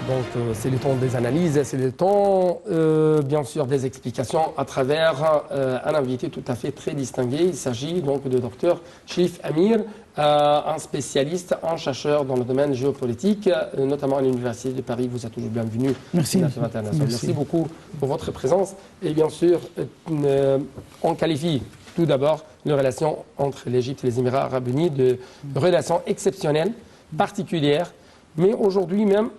Donc c'est le temps des analyses, c'est le temps bien sûr des explications à travers un invité tout à fait très distingué. Il s'agit donc de Dr Cherif Amir, un spécialiste, un chercheur dans le domaine géopolitique, notamment à l'Université de Paris. Vous êtes toujours bienvenu. Merci. Merci beaucoup pour votre présence. Et bien sûr, on qualifie tout d'abord les relations entre l'Égypte et les Émirats arabes unis de relations exceptionnelles, particulières, mais aujourd'hui même,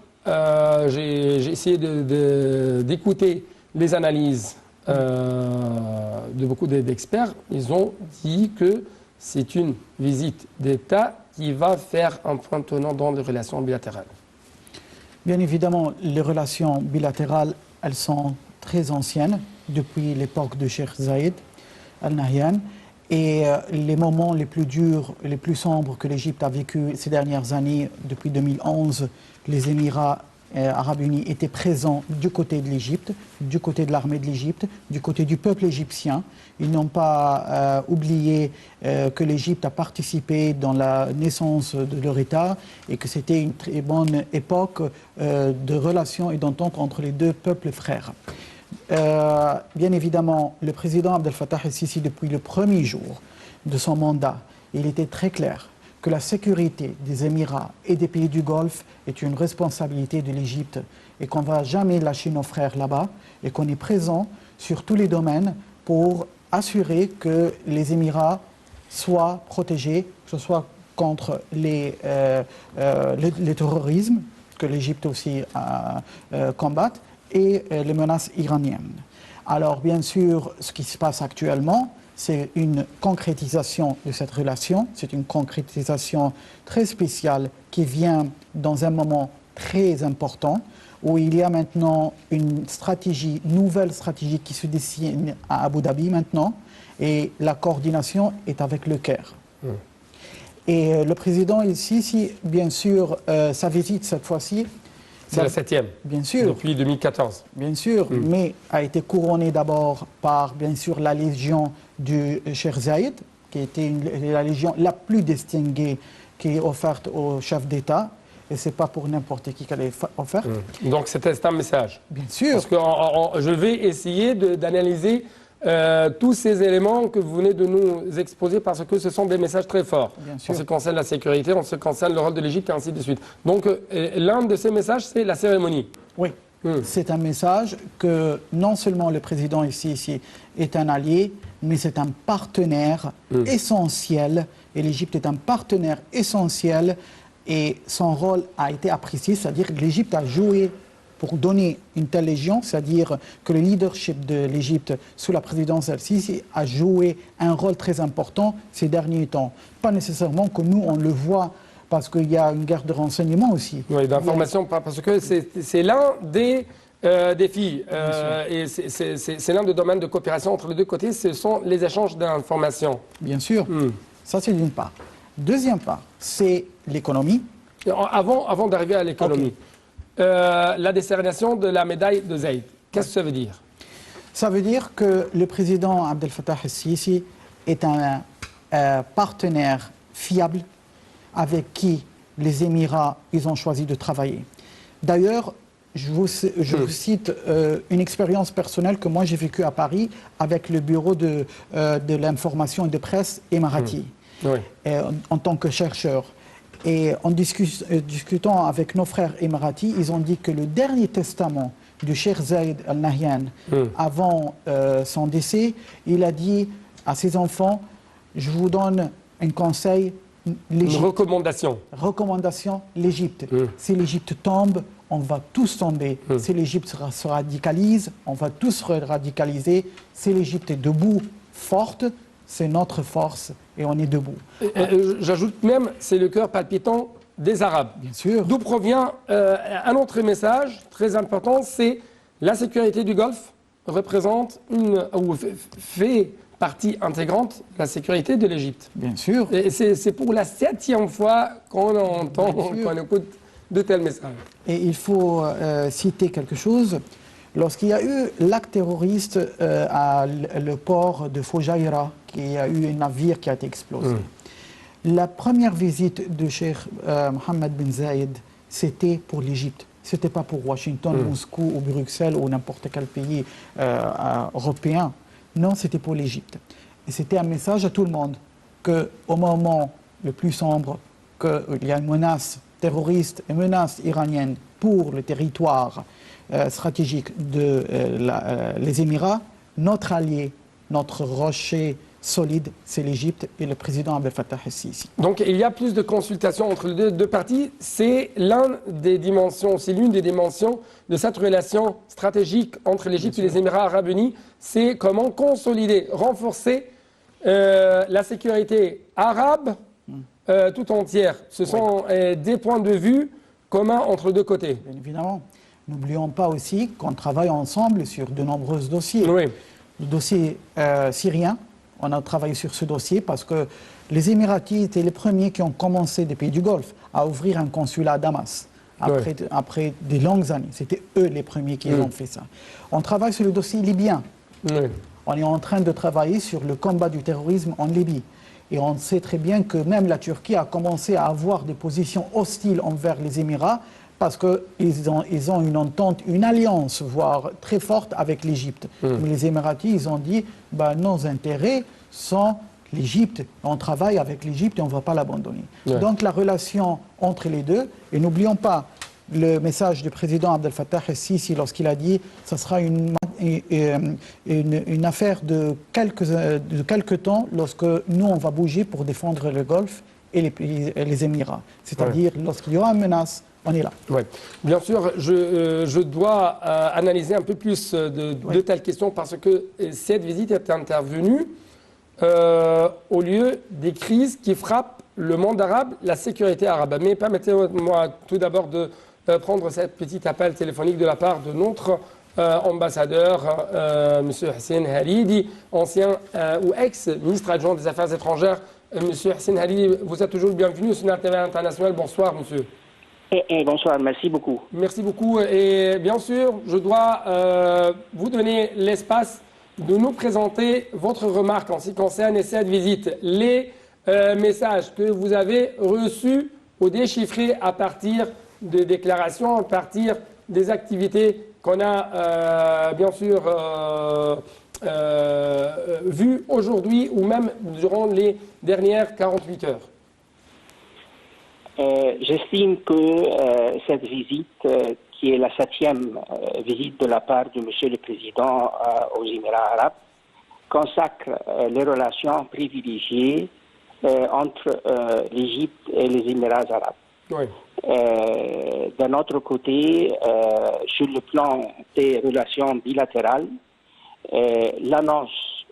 j'ai essayé d'écouter les analyses de beaucoup d'experts. Ils ont dit que c'est une visite d'État qui va faire un point tournant dans les relations bilatérales. Bien évidemment, les relations bilatérales, elles sont très anciennes, depuis l'époque de Cheikh Zayed Al Nahyan. Et les moments les plus durs, les plus sombres que l'Égypte a vécu ces dernières années, depuis 2011, les Émirats arabes unis étaient présents du côté de l'Égypte, du côté de l'armée de l'Égypte, du côté du peuple égyptien. Ils n'ont pas oublié que l'Égypte a participé dans la naissance de leur État et que c'était une très bonne époque de relations et d'entente entre les deux peuples frères. Bien évidemment, le président Abdel Fattah el-Sisi, depuis le premier jour de son mandat, il était très clair que la sécurité des Émirats et des pays du Golfe est une responsabilité de l'Égypte et qu'on ne va jamais lâcher nos frères là-bas et qu'on est présent sur tous les domaines pour assurer que les Émirats soient protégés, que ce soit contre les terrorismes, que l'Égypte aussi combatte, et les menaces iraniennes. Alors bien sûr, ce qui se passe actuellement, c'est une concrétisation de cette relation, c'est une concrétisation très spéciale qui vient dans un moment très important où il y a maintenant une stratégie, nouvelle stratégie qui se dessine à Abu Dhabi maintenant et la coordination est avec le Caire. Et le président ici, bien sûr, sa visite cette fois-ci, c'est la 7e, bien sûr, depuis 2014. Bien sûr, mais a été couronné d'abord par, bien sûr, la légion du Cheikh Zayed, qui était la légion la plus distinguée qui est offerte au chef d'État. Et ce n'est pas pour n'importe qui qu'elle est offerte. Donc c'est un message. Bien sûr. Parce que je vais essayer d'analyser tous ces éléments que vous venez de nous exposer parce que ce sont des messages très forts. Bien sûr. En ce qui concerne la sécurité, en ce qui concerne le rôle de l'Égypte et ainsi de suite. Donc l'un de ces messages, c'est la cérémonie. Oui. C'est un message que non seulement le président ici est un allié, mais c'est un partenaire essentiel. Et l'Égypte est un partenaire essentiel et son rôle a été apprécié, c'est-à-dire que l'Égypte a joué pour donner une telle légion, c'est-à-dire que le leadership de l'Égypte sous la présidence El-Sisi a joué un rôle très important ces derniers temps. Pas nécessairement que nous, on le voit, parce qu'il y a une guerre de renseignement aussi. Oui, d'information, parce que c'est l'un des défis, et c'est l'un des domaines de coopération entre les deux côtés, ce sont les échanges d'informations. Bien sûr, ça c'est d'une part. Deuxième part, c'est l'économie. Avant d'arriver à l'économie, la décernation de la médaille de Zayed, qu'est-ce que ça veut dire? Ça veut dire que le président Abdel Fattah el-Sisi est un partenaire fiable avec qui les Émirats ils ont choisi de travailler. D'ailleurs, je vous cite une expérience personnelle que moi j'ai vécue à Paris avec le bureau de l'information et de presse émirati, en tant que chercheur. Et en discutant avec nos frères émiratis, ils ont dit que le dernier testament du Cheikh Zayed Al Nahyan, avant son décès, il a dit à ses enfants, je vous donne un conseil, une recommandation. Recommandation, l'Égypte. Si l'Égypte tombe, on va tous tomber. Si l'Égypte se radicalise, on va tous se radicaliser. Si l'Égypte est debout, forte, c'est notre force et on est debout. J'ajoute même, c'est le cœur palpitant des Arabes. Bien sûr. D'où provient un autre message très important, c'est la sécurité du Golfe représente ou fait partie intégrante de la sécurité de l'Égypte. Bien sûr. Et c'est pour la 7e fois qu'on entend, qu'on écoute de tels messages. Et il faut citer quelque chose. Lorsqu'il y a eu l'acte terroriste à le port de Foujaïra, il y a eu un navire qui a été explosé. La première visite de Cheikh Mohammed bin Zayed, c'était pour l'Égypte. Ce n'était pas pour Washington, Moscou ou Bruxelles ou n'importe quel pays européen. Non, c'était pour l'Égypte. Et c'était un message à tout le monde qu'au moment le plus sombre, qu'il y a une menace terroriste et menace iranienne pour le territoire stratégique des Émirats, notre allié, notre rocher solide, c'est l'Égypte et le président Abdel Fattah el-Sisi. Donc il y a plus de consultations entre les deux parties. C'est l'une des dimensions de cette relation stratégique entre l'Égypte et les Émirats arabes unis. C'est comment consolider, renforcer la sécurité arabe tout entière. Ce sont des points de vue communs entre les deux côtés. Bien évidemment. N'oublions pas aussi qu'on travaille ensemble sur de nombreux dossiers. Oui. Le dossier syrien, on a travaillé sur ce dossier parce que les Émiratis étaient les premiers qui ont commencé, des pays du Golfe, à ouvrir un consulat à Damas. Après des longues années. C'était eux les premiers qui ont fait ça. On travaille sur le dossier libyen. On est en train de travailler sur le combat du terrorisme en Libye. Et on sait très bien que même la Turquie a commencé à avoir des positions hostiles envers les Émirats parce qu'ils ont une entente, une alliance, voire très forte avec l'Égypte. Mais les Émiratis, ils ont dit, nos intérêts sont l'Égypte. On travaille avec l'Égypte et on ne va pas l'abandonner. Donc la relation entre les deux, et n'oublions pas le message du président Abdel Fattah el-Sisi lorsqu'il a dit que ce sera une affaire de quelques temps lorsque nous, on va bouger pour défendre le Golfe et les Émirats. C'est-à-dire, lorsqu'il y aura une menace, on est là. Oui. Bien sûr, je dois analyser un peu plus de telles questions parce que cette visite est intervenue au lieu des crises qui frappent le monde arabe, la sécurité arabe. Mais permettez-moi tout d'abord de prendre cette petite appel téléphonique de la part de notre ambassadeur, M. Hussein Haridi, ancien ou ex-ministre adjoint des Affaires étrangères. M. Hussein Haridi, vous êtes toujours le bienvenu sur la TV internationale. Bonsoir, monsieur. Bonsoir, merci beaucoup. Merci beaucoup. Et bien sûr, je dois vous donner l'espace de nous présenter votre remarque en ce qui concerne cette visite. Les messages que vous avez reçus ou déchiffrés à partir de déclarations, à partir des activités qu'on a bien sûr vues aujourd'hui ou même durant les dernières 48 heures. J'estime que cette visite, qui est la 7e visite de la part de M. le Président aux Émirats arabes, consacre les relations privilégiées entre l'Égypte et les Émirats arabes. Oui. D'un autre côté, sur le plan des relations bilatérales, l'annonce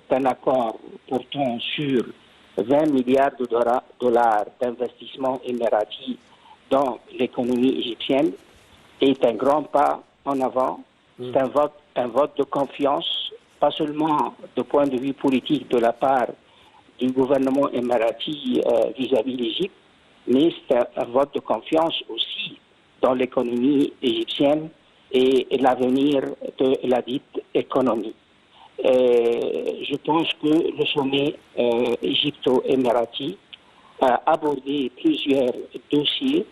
d'un accord portant sur 20 milliards de dollars d'investissement émirati dans l'économie égyptienne est un grand pas en avant. C'est un vote de confiance, pas seulement du point de vue politique de la part du gouvernement émirati vis-à-vis de l'Égypte, mais c'est un vote de confiance aussi dans l'économie égyptienne et l'avenir de la dite économie. Je pense que le sommet égypto-émirati a abordé plusieurs dossiers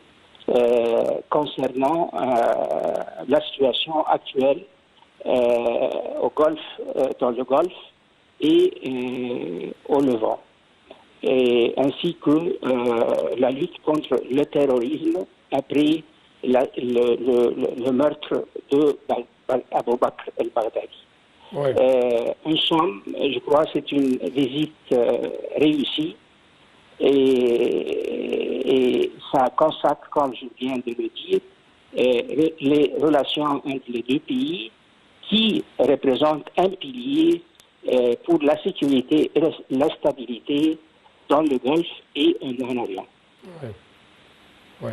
concernant la situation actuelle au Golfe, dans le Golfe et au Levant, ainsi que la lutte contre le terrorisme après le meurtre de Abu Bakr el-Baghdadi. Oui. En somme, je crois que c'est une visite réussie et ça consacre, comme je viens de le dire, les relations entre les deux pays qui représentent un pilier pour la sécurité et la stabilité dans le Golfe et en Moyen-Orient. Oui. Oui.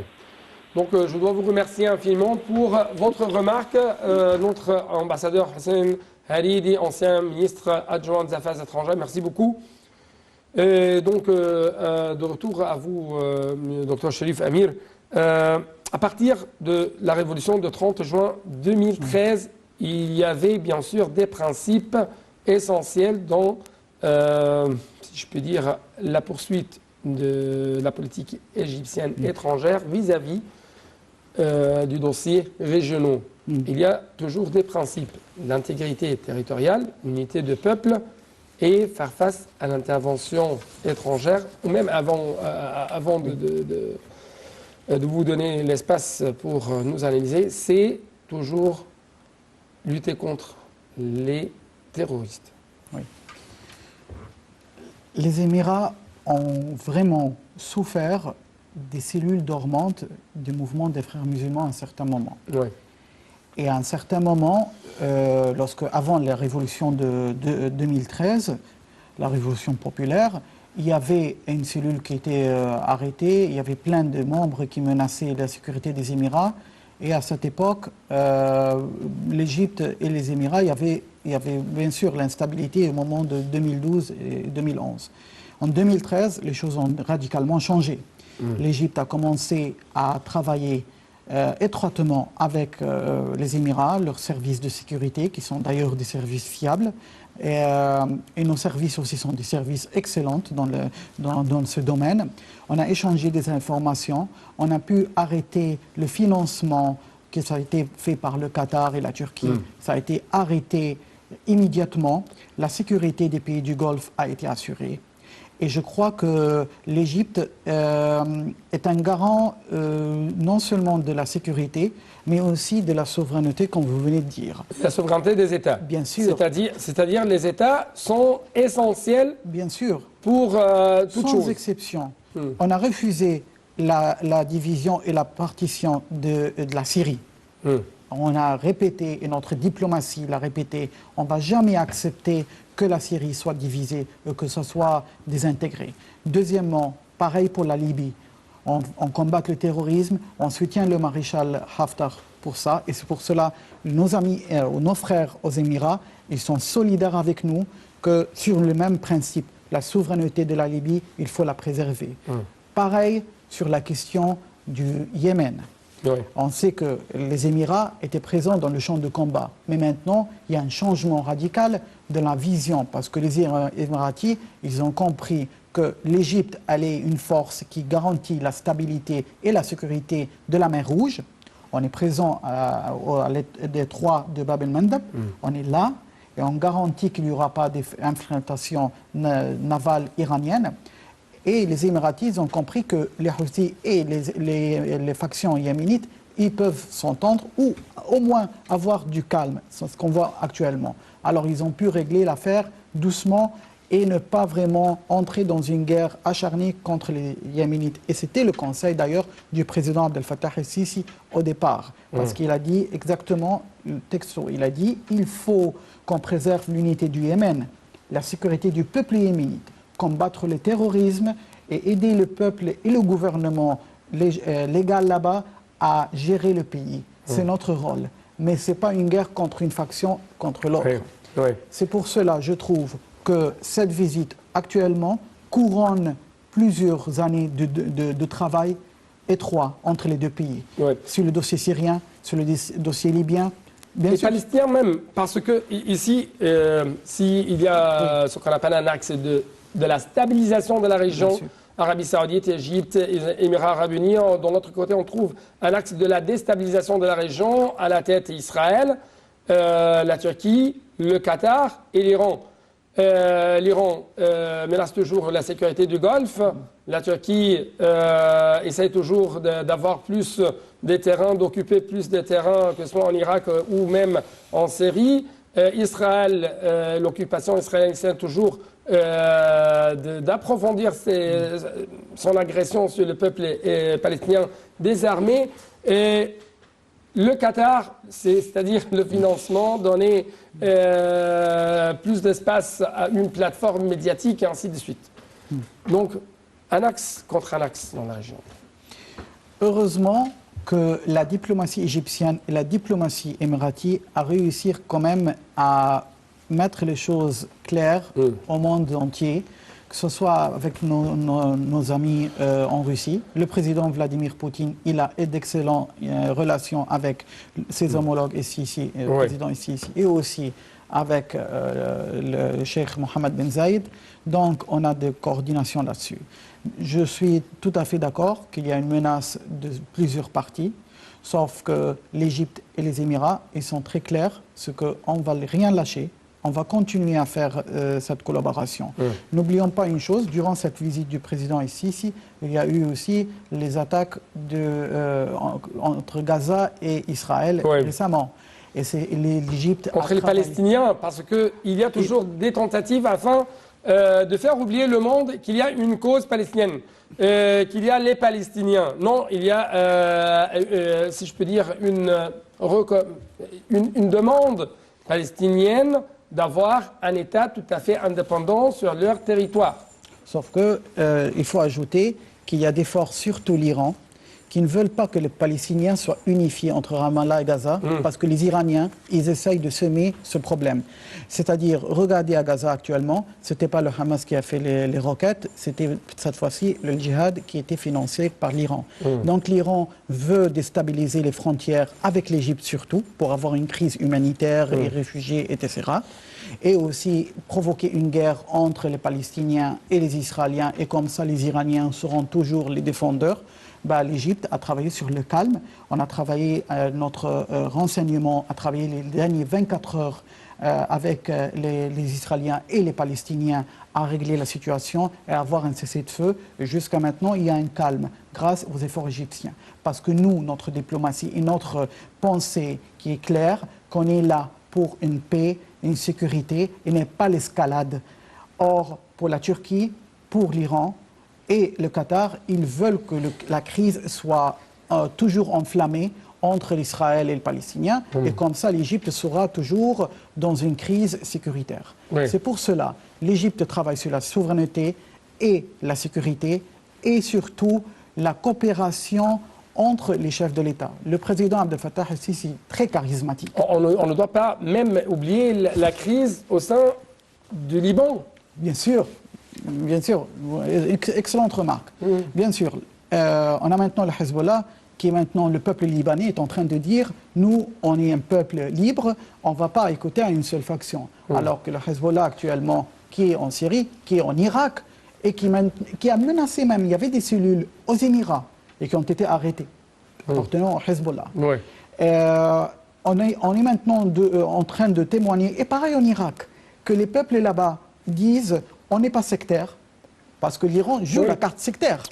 Donc, je dois vous remercier infiniment pour votre remarque. Notre ambassadeur Hussein Haridi, ancien ministre adjoint des Affaires étrangères, merci beaucoup. Et donc, de retour à vous, Dr Cherif Amir. À partir de la révolution de 30 juin 2013, il y avait bien sûr des principes essentiels dans, si je peux dire, la poursuite de la politique égyptienne étrangère vis-à-vis du dossier régionaux. Il y a toujours des principes, l'intégrité territoriale, l'unité de peuple et faire face à l'intervention étrangère, ou même avant de vous donner l'espace pour nous analyser, c'est toujours lutter contre les terroristes. Oui. Les Émirats ont vraiment souffert des cellules dormantes du mouvement des frères musulmans à un certain moment. Oui. Et à un certain moment, avant la révolution de 2013, la révolution populaire, il y avait une cellule qui était arrêtée, il y avait plein de membres qui menaçaient la sécurité des Émirats. Et à cette époque, l'Égypte et les Émirats, il y avait bien sûr l'instabilité au moment de 2012 et 2011. En 2013, les choses ont radicalement changé. L'Égypte a commencé à travailler étroitement avec les Émirats, leurs services de sécurité, qui sont d'ailleurs des services fiables. Et nos services aussi sont des services excellents dans ce domaine. On a échangé des informations, on a pu arrêter le financement qui a été fait par le Qatar et la Turquie. Ça a été arrêté immédiatement. La sécurité des pays du Golfe a été assurée. Et je crois que l'Égypte est un garant non seulement de la sécurité, mais aussi de la souveraineté, comme vous venez de dire. La souveraineté des États. Bien sûr. C'est-à-dire les États sont essentiels Bien sûr. pour toute chose. Sans exception. On a refusé la division et la partition de la Syrie. On a répété, et notre diplomatie l'a répété, on ne va jamais accepter que la Syrie soit divisée, que ce soit désintégré. Deuxièmement, pareil pour la Libye. On combat le terrorisme, on soutient le maréchal Haftar pour ça, et c'est pour cela nos amis, nos frères aux Émirats, ils sont solidaires avec nous que sur le même principe, la souveraineté de la Libye, il faut la préserver. Pareil sur la question du Yémen. Oui. On sait que les Émirats étaient présents dans le champ de combat. Mais maintenant, il y a un changement radical de la vision parce que les Émiratis, ils ont compris que l'Égypte allait une force qui garantit la stabilité et la sécurité de la mer Rouge. On est présent à détroit de Bab el-Mandeb. On est là et on garantit qu'il n'y aura pas d'infiltration navale iranienne. Et les Émiratis ont compris que les Houthis et les factions yéménites, ils peuvent s'entendre ou au moins avoir du calme, c'est ce qu'on voit actuellement. Alors ils ont pu régler l'affaire doucement et ne pas vraiment entrer dans une guerre acharnée contre les Yéménites. Et c'était le conseil d'ailleurs du président Abdel Fattah el-Sisi au départ, parce qu'il a dit exactement, le texte, il a dit il faut qu'on préserve l'unité du Yémen, la sécurité du peuple yéménite, combattre le terrorisme et aider le peuple et le gouvernement légal là-bas à gérer le pays. C'est notre rôle. Mais ce n'est pas une guerre contre une faction, contre l'autre. Oui. Oui. C'est pour cela, je trouve, que cette visite actuellement couronne plusieurs années de travail étroit entre les deux pays. Oui. Sur le dossier syrien, sur le dossier libyen. Les Palestiniens même, parce que ici, s'il y a ce qu'on appelle un axe de la stabilisation de la région, Arabie Saoudite, Égypte, Émirats Arabes Unis, de l'autre côté, on trouve un axe de la déstabilisation de la région, à la tête Israël, la Turquie, le Qatar et l'Iran. L'Iran menace toujours la sécurité du Golfe. La Turquie essaie toujours d'avoir plus des terrains, d'occuper plus des terrains, que ce soit en Irak ou même en Syrie. Israël, l'occupation israélienne essaie toujours d'approfondir son agression sur le peuple palestinien désarmé. Et le Qatar, c'est-à-dire le financement, donner plus d'espace à une plateforme médiatique et ainsi de suite. Donc, un axe contre un axe dans la région. Heureusement que la diplomatie égyptienne et la diplomatie émiratie a réussi quand même à mettre les choses claires au monde entier, que ce soit avec nos amis en Russie. Le président Vladimir Poutine, il a d'excellentes relations avec ses homologues ici, le président ici, et aussi avec le cheikh Mohammed Ben Zayed. Donc, on a des coordinations là-dessus. Je suis tout à fait d'accord qu'il y a une menace de plusieurs parties. Sauf que l'Égypte et les Émirats, ils sont très clairs, c'est qu'on ne va rien lâcher. On va continuer à faire cette collaboration. N'oublions pas une chose, durant cette visite du président Sisi, il y a eu aussi les attaques entre Gaza et Israël récemment. Et c'est l'Égypte... Contre les Palestiniens, parce qu'il y a toujours des tentatives afin de faire oublier le monde qu'il y a une cause palestinienne, qu'il y a les Palestiniens. Non, il y a, si je peux dire, une demande palestinienne d'avoir un État tout à fait indépendant sur leur territoire. Sauf qu'il faut ajouter qu'il y a des forces, surtout l'Iran, qui ne veulent pas que les Palestiniens soient unifiés entre Ramallah et Gaza, parce que les Iraniens, ils essayent de semer ce problème. C'est-à-dire, regardez à Gaza actuellement, ce n'était pas le Hamas qui a fait les roquettes, c'était cette fois-ci le djihad qui était financé par l'Iran. Donc l'Iran veut déstabiliser les frontières avec l'Égypte surtout, pour avoir une crise humanitaire, les réfugiés, etc. Et aussi provoquer une guerre entre les Palestiniens et les Israéliens, et comme ça les Iraniens seront toujours les défendeurs. L'Égypte a travaillé sur le calme. On a travaillé, notre renseignement a travaillé les dernières 24 heures avec les Israéliens et les Palestiniens à régler la situation et à avoir un cessez-le-feu. Jusqu'à maintenant, il y a un calme grâce aux efforts égyptiens. Parce que nous, notre diplomatie et notre pensée qui est claire, qu'on est là pour une paix, une sécurité et n'est pas l'escalade. Or, pour la Turquie, pour l'Iran, et le Qatar, ils veulent que la crise soit toujours enflammée entre l'Israël et les Palestiniens. Et comme ça, l'Égypte sera toujours dans une crise sécuritaire. C'est pour cela, l'Égypte travaille sur la souveraineté et la sécurité et surtout la coopération entre les chefs de l'État. Le président Abdel Fattah el-Sisi est très charismatique. On ne doit pas même oublier la crise au sein du Liban. Bien sûr. Bien sûr, excellente remarque. Bien sûr, on a maintenant le Hezbollah, qui est maintenant le peuple libanais est en train de dire nous, on est un peuple libre, on ne va pas écouter à une seule faction. Alors que le Hezbollah actuellement, qui est en Syrie, qui est en Irak, et qui a menacé même, il y avait des cellules aux Émirats, et qui ont été arrêtées, appartenant au Hezbollah. On est maintenant en train de témoigner, et pareil en Irak, que les peuples là-bas disent on n'est pas sectaire, parce que l'Iran joue la carte sectaire.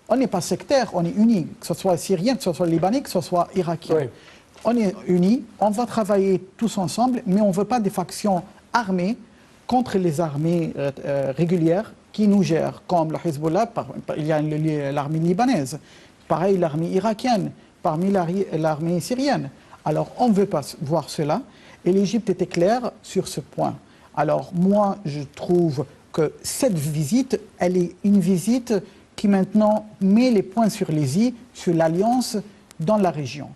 On n'est pas sectaire, on est unis, que ce soit syrien, que ce soit libanais, que ce soit irakien. On est unis, on va travailler tous ensemble, mais on ne veut pas des factions armées contre les armées régulières qui nous gèrent, comme le Hezbollah, il y a l'armée libanaise, pareil l'armée irakienne, parmi l'armée syrienne. Alors on ne veut pas voir cela, et l'Égypte était claire sur ce point. Alors moi, je trouve que cette visite, elle est une visite qui maintenant met les points sur les i, sur l'alliance dans la région.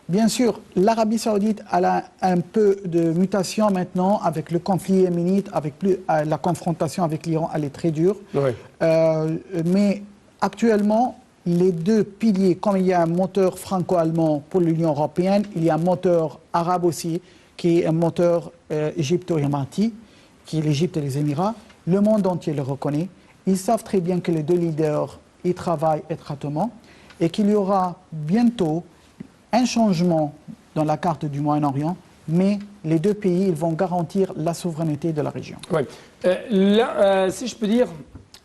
Bien sûr, l'Arabie saoudite a un peu de mutation maintenant avec le conflit yéménite, avec la confrontation avec l'Iran, elle est très dure. Mais actuellement, les deux piliers, comme il y a un moteur franco-allemand pour l'Union européenne, il y a un moteur arabe aussi, qui est un moteur égypto-yéménite, qui est l'Égypte et les Émirats. Le monde entier le reconnaît. Ils savent très bien que les deux leaders y travaillent étroitement et qu'il y aura bientôt un changement dans la carte du Moyen-Orient, mais les deux pays ils vont garantir la souveraineté de la région. Là, si je peux dire,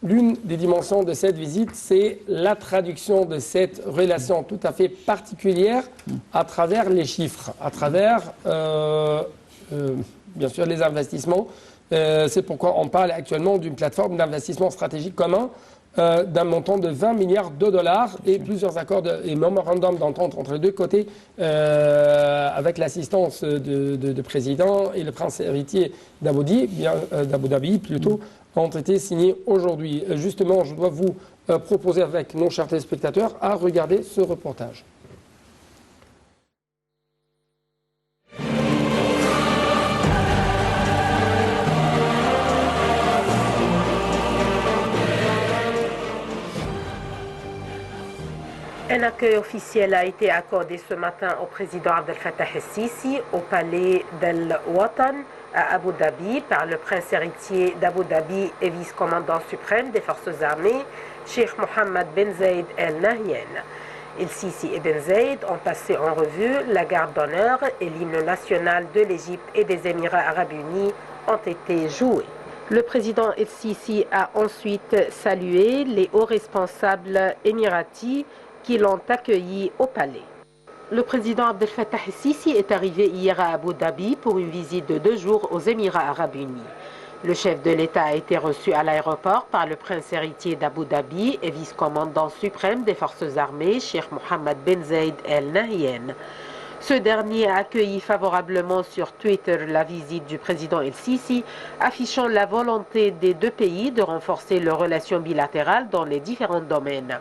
l'une des dimensions de cette visite, c'est la traduction de cette relation tout à fait particulière à travers les chiffres, à travers, bien sûr, les investissements. C'est pourquoi on parle actuellement d'une plateforme d'investissement stratégique commun d'un montant de 20 milliards de dollars et plusieurs accords et mémorandums d'entente entre les deux côtés avec l'assistance de président et le prince héritier d'Abu Dhabi plutôt, ont été signés aujourd'hui. Justement, je dois vous proposer avec nos chers téléspectateurs à regarder ce reportage. Un accueil officiel a été accordé ce matin au président Abdel Fattah el-Sisi au palais d'Al Watan à Abu Dhabi par le prince héritier d'Abu Dhabi et vice-commandant suprême des forces armées, Cheikh Mohammed bin Zayed Al Nahyan. El-Sisi et Ben Zayed ont passé en revue la garde d'honneur et l'hymne national de l'Égypte et des Émirats arabes unis ont été joués. Le président El-Sisi a ensuite salué les hauts responsables émiratis qui l'ont accueilli au palais. Le président Abdel Fattah el-Sisi est arrivé hier à Abu Dhabi pour une visite de 2 jours aux Émirats arabes unis. Le chef de l'État a été reçu à l'aéroport par le prince héritier d'Abu Dhabi et vice-commandant suprême des forces armées, Cheikh Mohammed Ben Zayed Al Nahyan. Ce dernier a accueilli favorablement sur Twitter la visite du président El-Sisi, affichant la volonté des 2 pays de renforcer leurs relations bilatérales dans les différents domaines.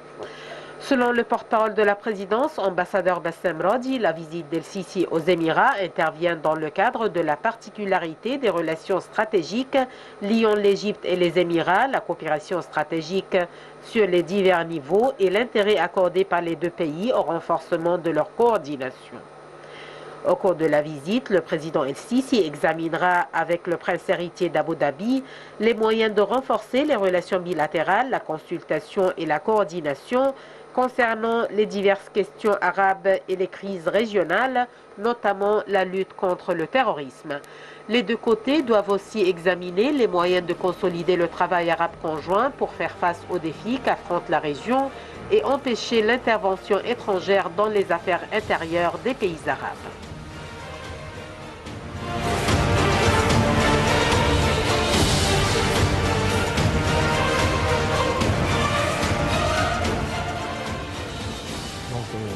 Selon le porte-parole de la présidence, ambassadeur Bassem Radi, la visite d'El-Sisi aux Émirats intervient dans le cadre de la particularité des relations stratégiques liant l'Égypte et les Émirats, la coopération stratégique sur les divers niveaux et l'intérêt accordé par les 2 pays au renforcement de leur coordination. Au cours de la visite, le président El-Sisi examinera avec le prince héritier d'Abu Dhabi les moyens de renforcer les relations bilatérales, la consultation et la coordination concernant les diverses questions arabes et les crises régionales, notamment la lutte contre le terrorisme. Les 2 côtés doivent aussi examiner les moyens de consolider le travail arabe conjoint pour faire face aux défis qu'affronte la région et empêcher l'intervention étrangère dans les affaires intérieures des pays arabes.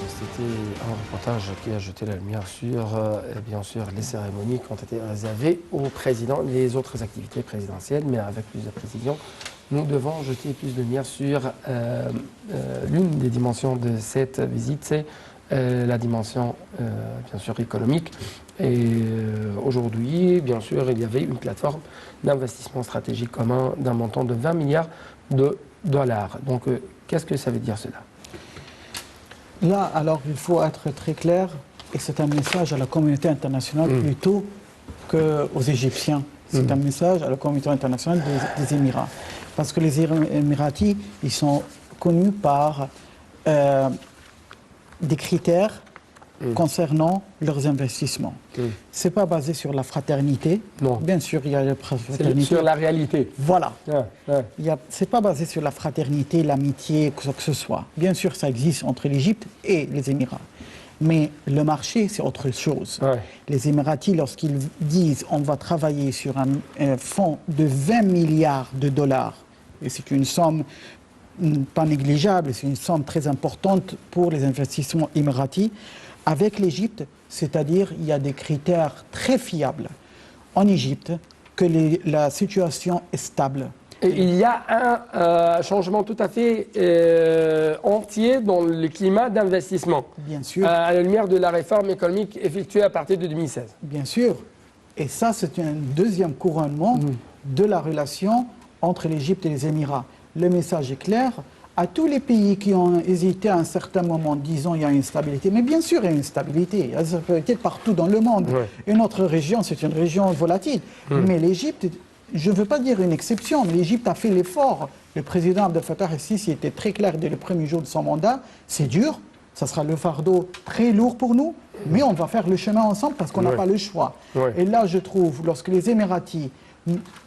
C'était un reportage qui a jeté la lumière sur, bien sûr, les cérémonies qui ont été réservées au président, les autres activités présidentielles, mais avec plus de précision. Nous devons jeter plus de lumière sur l'une des dimensions de cette visite, c'est la dimension, bien sûr, économique. Et aujourd'hui, bien sûr, il y avait une plateforme d'investissement stratégique commun d'un montant de 20 milliards de dollars. Donc, qu'est-ce que ça veut dire cela ? Là, alors, il faut être très clair, et c'est un message à la communauté internationale plutôt qu'aux Égyptiens. C'est un message à la communauté internationale des Émirats. Parce que les Émiratis, ils sont connus par des critères concernant leurs investissements. Ce n'est pas basé sur la fraternité. Non. Bien sûr, il y a la fraternité. C'est sur la réalité. Voilà. Ce C'est pas basé sur la fraternité, l'amitié, quoi que ce soit. Bien sûr, ça existe entre l'Égypte et les Émirats. Mais le marché, c'est autre chose. Ouais. Les Émiratis, lorsqu'ils disent on va travailler sur un fonds de 20 milliards de dollars, et c'est une somme pas négligeable, c'est une somme très importante pour les investissements émiratis, avec l'Égypte, c'est-à-dire il y a des critères très fiables en Égypte que la situation est stable. Et il y a un changement tout à fait entier dans le climat d'investissement. Bien sûr. À la lumière de la réforme économique effectuée à partir de 2016. Bien sûr. Et ça, c'est un deuxième couronnement de la relation entre l'Égypte et les Émirats. Le message est clair. À tous les pays qui ont hésité à un certain moment, disons il y a une instabilité, mais bien sûr il y a une instabilité, il y a une instabilité partout dans le monde. Ouais. Et notre région, c'est une région volatile. Mais l'Égypte, je ne veux pas dire une exception, mais l'Égypte a fait l'effort. Le président Abdel Fattah el-Sisi était très clair dès le premier jour de son mandat. C'est dur, ça sera le fardeau très lourd pour nous, mais on va faire le chemin ensemble parce qu'on n'a pas le choix. Ouais. Et là, je trouve, lorsque les Émiratis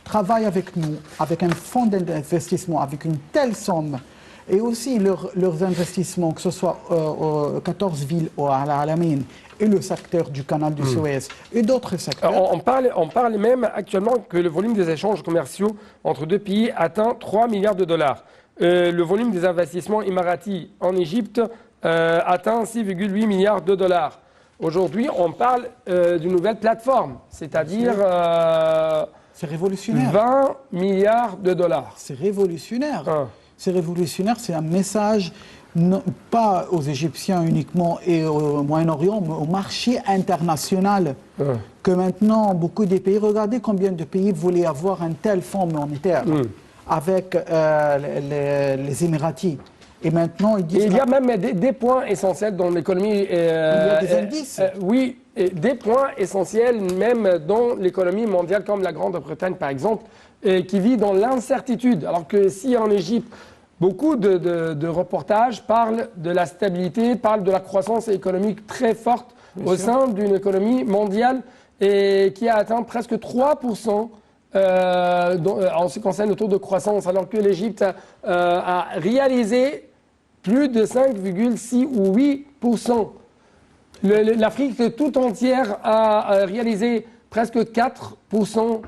travaillent avec nous, avec un fonds d'investissement, avec une telle somme, et aussi leurs investissements, que ce soit aux 14 villes au Al-Alamein et le secteur du canal du Suez et d'autres secteurs. On parle même actuellement que le volume des échanges commerciaux entre 2 pays atteint 3 milliards de dollars. Le volume des investissements émiratis en Égypte atteint 6,8 milliards de dollars. Aujourd'hui, on parle d'une nouvelle plateforme, c'est-à-dire C'est révolutionnaire. 20 milliards de dollars. C'est révolutionnaire. Ah. C'est révolutionnaire, c'est un message non, pas aux Égyptiens uniquement et au Moyen-Orient, mais au marché international. Que maintenant, beaucoup des pays, regardez combien de pays voulaient avoir un tel fonds monétaire avec les Émiratis. Et maintenant, ils disent... Et il y a même des points essentiels dans l'économie. il y a des indices. Oui, et des points essentiels même dans l'économie mondiale, comme la Grande-Bretagne par exemple, qui vit dans l'incertitude. Alors que si en Égypte, beaucoup de reportages parlent de la stabilité, parlent de la croissance économique très forte au sein d'une économie mondiale et qui a atteint presque 3% en ce qui concerne le taux de croissance, alors que l'Égypte a réalisé plus de 5,6 ou 8%. L'Afrique tout entière a réalisé presque 4%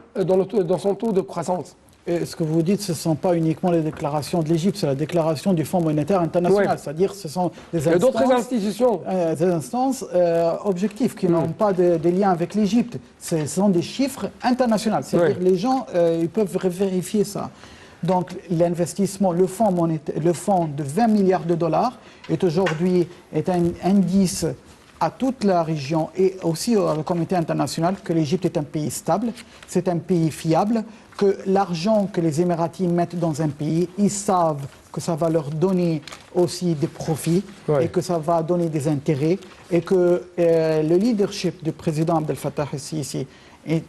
dans son taux de croissance. Et ce que vous dites, ce ne sont pas uniquement les déclarations de l'Égypte, c'est la déclaration du Fonds monétaire international. Ouais. C'est-à-dire que ce sont d'autres institutions. Des instances objectives qui n'ont pas de lien avec l'Égypte. Ce sont des chiffres internationaux. C'est-à-dire que les gens ils peuvent vérifier ça. Donc l'investissement, le fonds de 20 milliards de dollars est aujourd'hui un indice à toute la région et aussi au comité international que l'Égypte est un pays stable, c'est un pays fiable, que l'argent que les Émiratis mettent dans un pays, ils savent que ça va leur donner aussi des profits et que ça va donner des intérêts et que le leadership du président Abdel Fattah el-Sisi,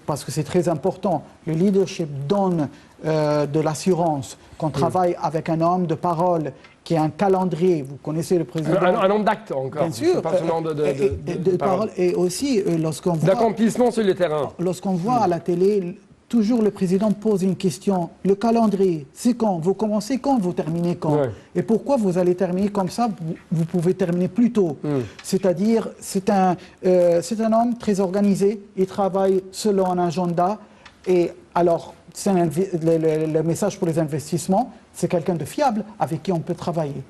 parce que c'est très important, le leadership donne de l'assurance qu'on travaille avec un homme de parole qui a un calendrier. Vous connaissez le président. Un homme d'acte encore. Bien sûr. Pas seulement de parole. Et aussi, lorsqu'on voit... D'accomplissement sur le terrain. Lorsqu'on voit à la télé, toujours le président pose une question. Le calendrier, c'est quand? Vous commencez quand? Vous terminez quand? Et pourquoi vous allez terminer comme ça? Vous pouvez terminer plus tôt. C'est-à-dire, c'est un homme très organisé. Il travaille selon un agenda. Et alors, le message pour les investissements, c'est quelqu'un de fiable avec qui on peut travailler.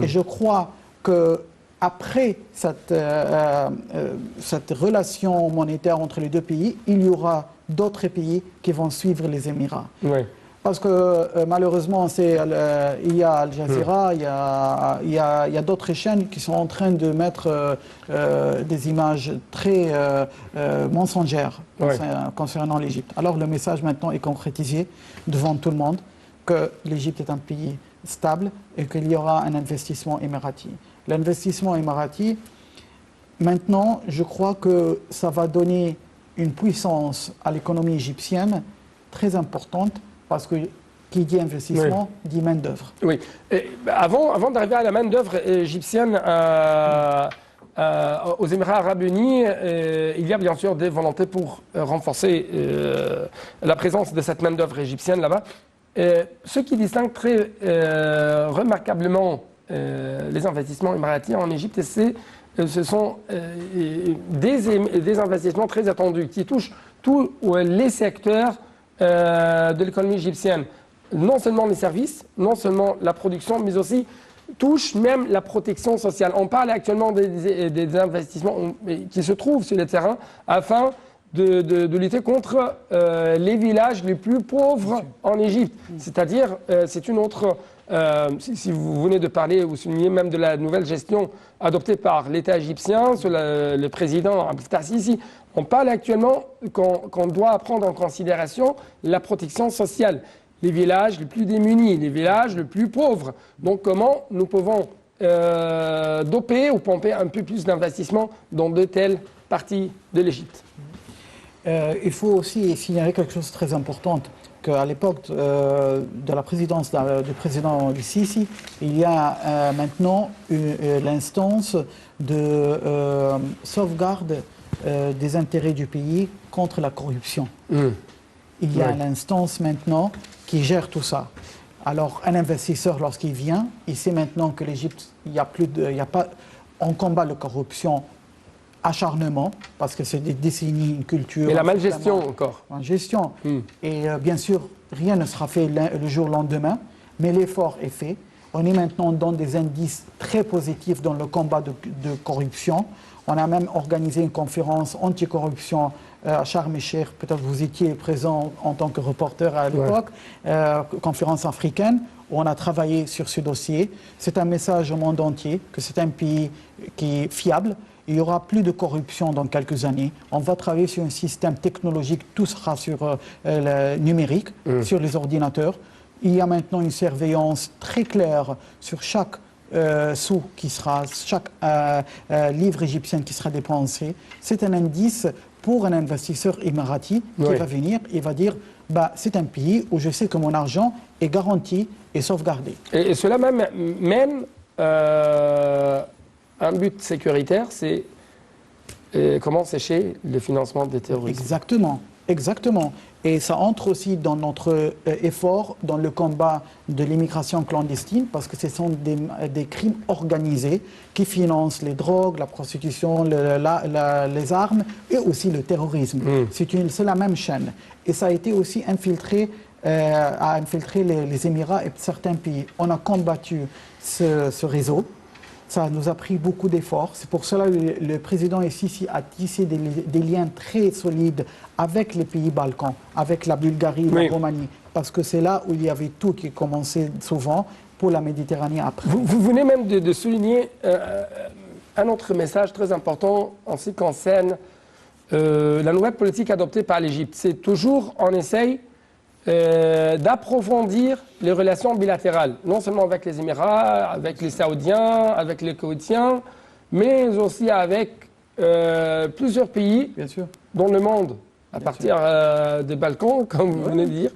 Et je crois qu'après cette relation monétaire entre les deux pays, il y aura d'autres pays qui vont suivre les Émirats. Parce que malheureusement, il y a Al Jazeera, il y a d'autres chaînes qui sont en train de mettre des images très mensongères concernant l'Égypte. Alors le message maintenant est concrétisé devant tout le monde que l'Égypte est un pays stable et qu'il y aura un investissement émirati. L'investissement émirati, maintenant, je crois que ça va donner une puissance à l'économie égyptienne très importante parce que qui dit investissement dit main-d'œuvre. Oui. Avant d'arriver à la main-d'œuvre égyptienne aux Émirats arabes unis, il y a bien sûr des volontés pour renforcer la présence de cette main-d'œuvre égyptienne là-bas. Ce qui distingue très remarquablement les investissements émiratis en Égypte, ce sont des investissements très attendus qui touchent tous les secteurs de l'économie égyptienne. Non seulement les services, non seulement la production, mais aussi touche même la protection sociale. On parle actuellement des investissements qui se trouvent sur le terrain afin de lutter contre les villages les plus pauvres en Égypte. C'est-à-dire, c'est une autre... si vous venez de parler ou souligner même de la nouvelle gestion adoptée par l'État égyptien sur le président Abdel Fattah el-Sisi, on parle actuellement qu'on doit prendre en considération la protection sociale. Les villages les plus démunis, les villages les plus pauvres. Donc comment nous pouvons doper ou pomper un peu plus d'investissement dans de telles parties de l'Égypte? Il faut aussi signaler quelque chose de très important, qu'à l'époque de la présidence du président el-Sisi, il y a maintenant l'instance de sauvegarde des intérêts du pays contre la corruption. Il y a l'instance maintenant qui gère tout ça. Alors, un investisseur, lorsqu'il vient, il sait maintenant que l'Égypte, on combat la corruption acharnement, parce que c'est des décennies, une culture... Et la malgestion encore. En gestion. Et bien sûr, rien ne sera fait le jour au lendemain, mais l'effort est fait. On est maintenant dans des indices très positifs dans le combat de corruption. On a même organisé une conférence anti-corruption à Sharm el-Sheikh. Peut-être vous étiez présent en tant que reporter à l'époque, conférence africaine, où on a travaillé sur ce dossier. C'est un message au monde entier que c'est un pays qui est fiable. Il n'y aura plus de corruption dans quelques années. On va travailler sur un système technologique, tout sera sur le numérique, sur les ordinateurs. Il y a maintenant une surveillance très claire sur chaque sou qui sera, chaque livre égyptien qui sera dépensé. C'est un indice pour un investisseur émirati qui va venir et va dire bah, c'est un pays où je sais que mon argent est garanti et sauvegardé. Et cela même un but sécuritaire, c'est comment sécher le financement des terroristes. Exactement, exactement. Et ça entre aussi dans notre effort dans le combat de l'immigration clandestine, parce que ce sont des crimes organisés qui financent les drogues, la prostitution, les armes et aussi le terrorisme. C'est la même chaîne. Et ça a été aussi infiltré, a infiltré les Émirats et certains pays. On a combattu ce réseau. Ça nous a pris beaucoup d'efforts. C'est pour cela que le président Sisi a tissé des liens très solides avec les pays Balkans, avec la Bulgarie, la Roumanie, parce que c'est là où il y avait tout qui commençait souvent pour la Méditerranée après. Vous venez même de souligner un autre message très important en ce qui concerne la nouvelle politique adoptée par l'Égypte. C'est toujours, on essaye d'approfondir les relations bilatérales, non seulement avec les Émirats, avec les Saoudiens, avec les Koweïtiens, mais aussi avec plusieurs pays dans le monde, à partir des Balkans, comme vous venez de dire,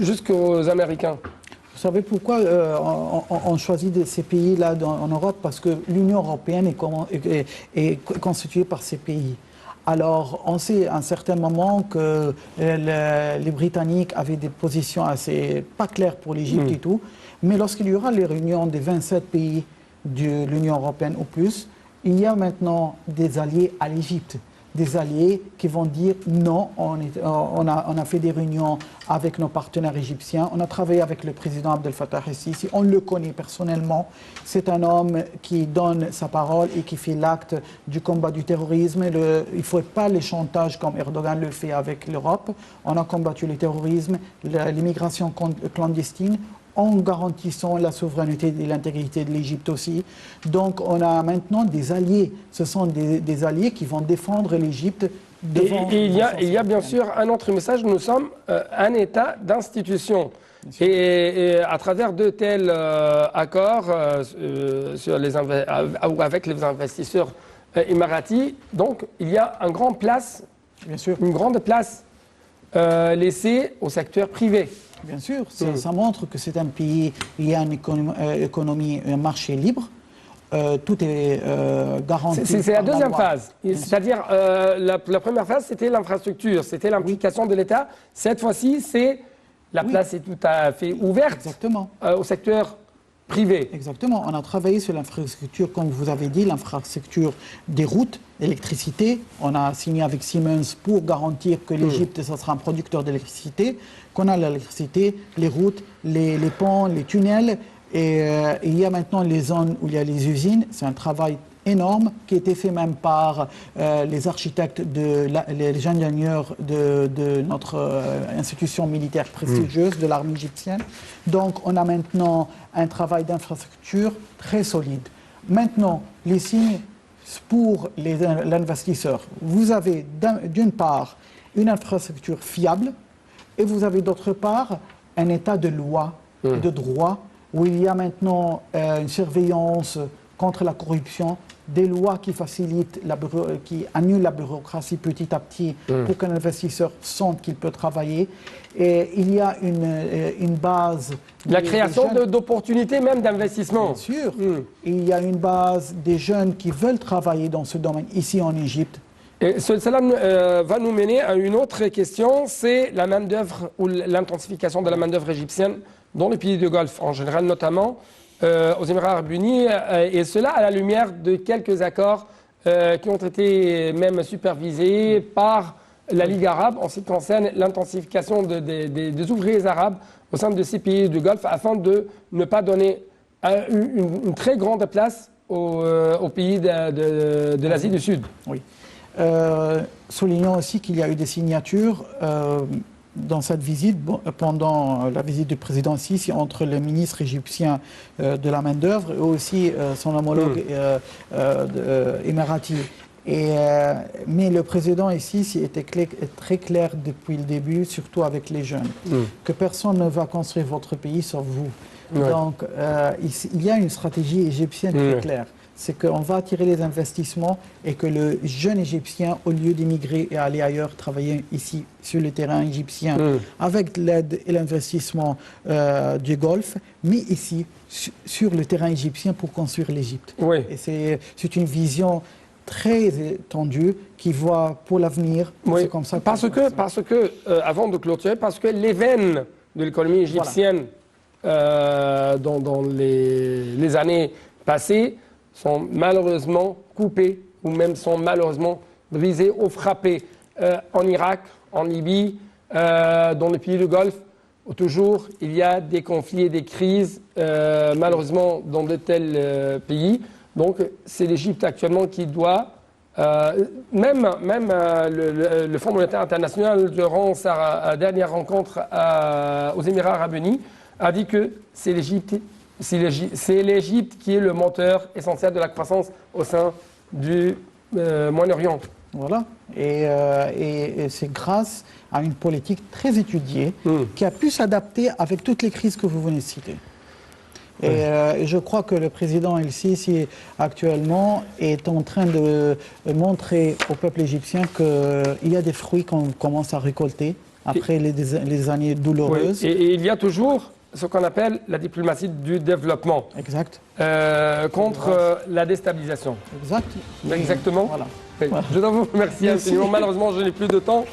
jusqu'aux Américains. Vous savez pourquoi on choisit ces pays-là en Europe? Parce que l'Union européenne est constituée par ces pays. Alors, on sait à un certain moment que les Britanniques avaient des positions assez pas claires pour l'Égypte et tout, mais lorsqu'il y aura les réunions des 27 pays de l'Union européenne ou plus, il y a maintenant des alliés à l'Égypte. Des alliés qui vont dire non, on a fait des réunions avec nos partenaires égyptiens, on a travaillé avec le président Abdel Fattah el-Sisi, on le connaît personnellement, c'est un homme qui donne sa parole et qui fait l'acte du combat du terrorisme. Il ne faut pas les chantages comme Erdogan le fait avec l'Europe. On a combattu le terrorisme, l'immigration clandestine, en garantissant la souveraineté et l'intégrité de l'Égypte aussi. Donc on a maintenant des alliés. Ce sont des alliés qui vont défendre l'Égypte devant... Et il y a bien sûr un autre message. Nous sommes un État d'institution. Et à travers de tels accords avec les investisseurs émiratis, donc il y a une grande place laissée au secteur privé. Bien sûr, ça montre que c'est un pays, il y a une économie, un marché libre, tout est garanti. C'est la deuxième phase. C'est-à-dire, la première phase, c'était l'infrastructure, c'était l'implication de l'État. Cette fois-ci, la place est tout à fait ouverte au secteur privé. Exactement. On a travaillé sur l'infrastructure, comme vous avez dit, l'infrastructure des routes, l'électricité. On a signé avec Siemens pour garantir que l'Égypte, ce sera un producteur d'électricité, qu'on a l'électricité, les routes, les ponts, les tunnels. Et il y a maintenant les zones où il y a les usines. C'est un travail énorme qui a été fait même par les architectes, les ingénieurs de notre institution militaire prestigieuse, de l'armée égyptienne. Donc on a maintenant un travail d'infrastructure très solide. Maintenant, les signes pour l'investisseur. Vous avez d'une part une infrastructure fiable et vous avez d'autre part un état de loi, de droit, où il y a maintenant une surveillance contre la corruption, des lois qui facilitent, qui annulent la bureaucratie petit à petit pour qu'un investisseur sente qu'il peut travailler. Et il y a une base... La création d'opportunités même d'investissement. Bien sûr. Il y a une base des jeunes qui veulent travailler dans ce domaine ici en Égypte. Et cela va nous mener à une autre question, c'est la main-d'œuvre ou l'intensification de la main-d'œuvre égyptienne dans les pays du Golfe en général, notamment aux Émirats arabes unis, et cela à la lumière de quelques accords qui ont été même supervisés par la Ligue arabe en ce qui concerne l'intensification des ouvriers arabes au sein de ces pays du Golfe afin de ne pas donner une très grande place aux pays de l'Asie du Sud. Oui. Soulignons aussi qu'il y a eu des signatures dans cette visite, pendant la visite du président Sisi, entre le ministre égyptien de la main-d'œuvre et aussi son homologue émirati. Mais le président Sisi était très clair depuis le début, surtout avec les jeunes, que personne ne va construire votre pays sauf vous. Donc il y a une stratégie égyptienne très claire. c'est qu'on va attirer les investissements et que le jeune Égyptien, au lieu d'émigrer et aller ailleurs, travailler ici sur le terrain égyptien, avec l'aide et l'investissement du Golfe, mais ici, sur le terrain égyptien pour construire l'Égypte. Oui. Et c'est une vision très étendue qui voit pour l'avenir. Oui, C'est comme ça. parce que avant de clôturer, parce que les veines de l'économie égyptienne dans les années passées sont malheureusement coupées ou même sont malheureusement brisées ou frappées en Irak, en Libye, dans les pays du Golfe, où toujours il y a des conflits et des crises, malheureusement dans de tels pays. Donc c'est l'Égypte actuellement qui doit, même le Fonds monétaire international, durant sa dernière rencontre aux Émirats arabes unis, a dit que c'est l'Égypte qui est le moteur essentiel de la croissance au sein du Moyen-Orient. Voilà. Et c'est grâce à une politique très étudiée qui a pu s'adapter avec toutes les crises que vous venez de citer. Et je crois que le président El-Sisi actuellement est en train de montrer au peuple égyptien qu'il y a des fruits qu'on commence à récolter après les années douloureuses. Oui. Et il y a toujours ce qu'on appelle la diplomatie du développement. Exact. Contre la déstabilisation. Exact. Exactement. Voilà. Oui. Je dois vous remercier infiniment. Malheureusement, je n'ai plus de temps.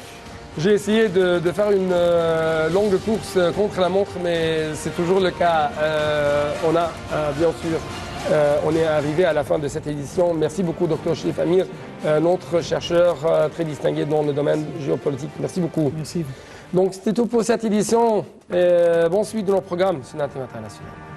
J'ai essayé de faire une longue course contre la montre, mais c'est toujours le cas. On a, bien sûr, on est arrivé à la fin de cette édition. Merci beaucoup, Dr. Cherif Amir, notre chercheur très distingué dans le domaine géopolitique. Merci beaucoup. Merci. Donc, c'était tout pour cette édition. Bonne suite de nos programmes sur Native International.